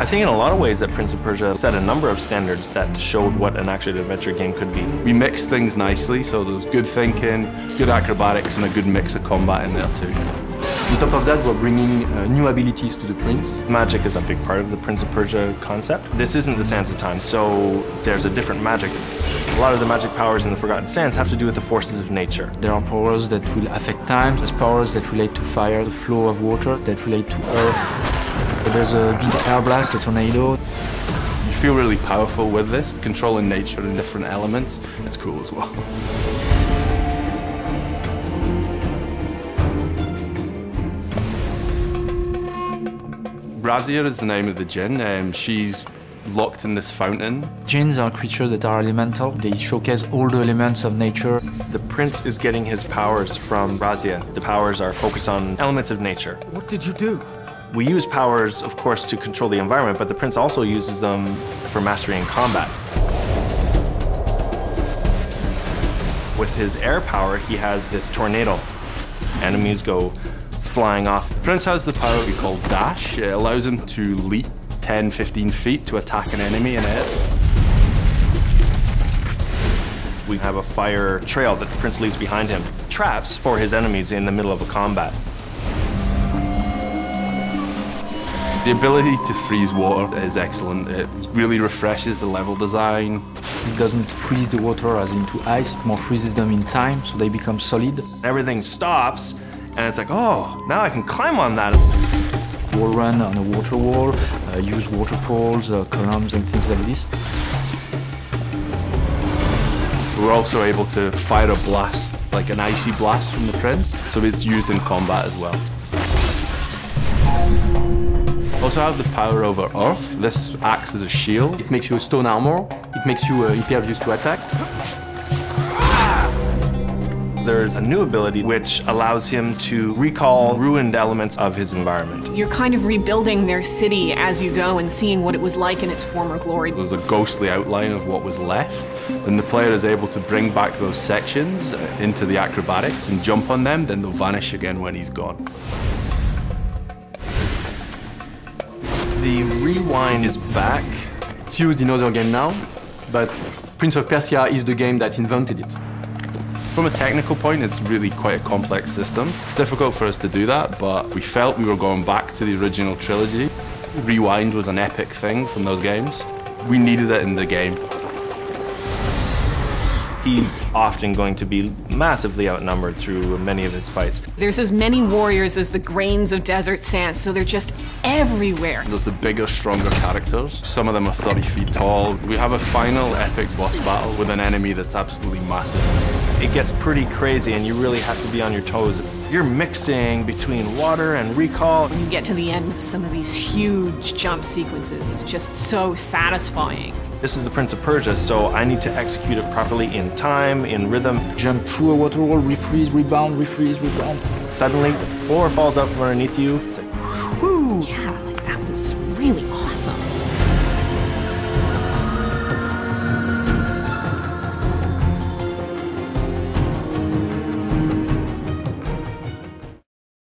I think in a lot of ways that Prince of Persia set a number of standards that showed what an action-adventure game could be. We mixed things nicely, so there's good thinking, good acrobatics, and a good mix of combat in there too. On top of that, we're bringing new abilities to the prince. Magic is a big part of the Prince of Persia concept. This isn't the Sands of Time, so there's a different magic. A lot of the magic powers in the Forgotten Sands have to do with the forces of nature. There are powers that will affect time, there's powers that relate to fire, the flow of water, that relate to earth. There's a big air blast, a tornado. You feel really powerful with this, controlling nature and different elements. It's cool as well. Razia is the name of the djinn. She's locked in this fountain. Jinns are creatures that are elemental. They showcase all the elements of nature. The prince is getting his powers from Razia. The powers are focused on elements of nature. What did you do? We use powers, of course, to control the environment, but the prince also uses them for mastery in combat. With his air power, he has this tornado. Enemies go flying off. The prince has the power we call dash. It allows him to leap 10, 15 feet to attack an enemy in air. We have a fire trail that the prince leaves behind him. Traps for his enemies in the middle of a combat. The ability to freeze water is excellent. It really refreshes the level design. It doesn't freeze the water as into ice, it more freezes them in time, so they become solid. Everything stops, and it's like, oh, now I can climb on that. Wall run on a water wall, use water poles, columns and things like this. We're also able to fire a blast, like an icy blast from the prince, so it's used in combat as well. Also have the power over earth. This acts as a shield. It makes you a stone armor, it makes you impervious to attack. There's a new ability which allows him to recall ruined elements of his environment. You're kind of rebuilding their city as you go and seeing what it was like in its former glory. There's a ghostly outline of what was left. Then the player is able to bring back those sections into the acrobatics and jump on them, then they'll vanish again when he's gone. The rewind is back. It's used in other games now, but Prince of Persia is the game that invented it. From a technical point, it's really quite a complex system. It's difficult for us to do that, but we felt we were going back to the original trilogy. Rewind was an epic thing from those games. We needed it in the game. He's often going to be massively outnumbered through many of his fights. There's as many warriors as the grains of desert sand, so they're just everywhere. There's the bigger, stronger characters. Some of them are 30 feet tall. We have a final epic boss battle with an enemy that's absolutely massive. It gets pretty crazy and you really have to be on your toes. You're mixing between water and recall. When you get to the end of some of these huge jump sequences, it's just so satisfying. This is the Prince of Persia, so I need to execute it properly in time, in rhythm. Jump through a water wall, refreeze, rebound, refreeze, rebound. Suddenly, the floor falls out from underneath you. It's like, whoo! Yeah, like that was really awesome.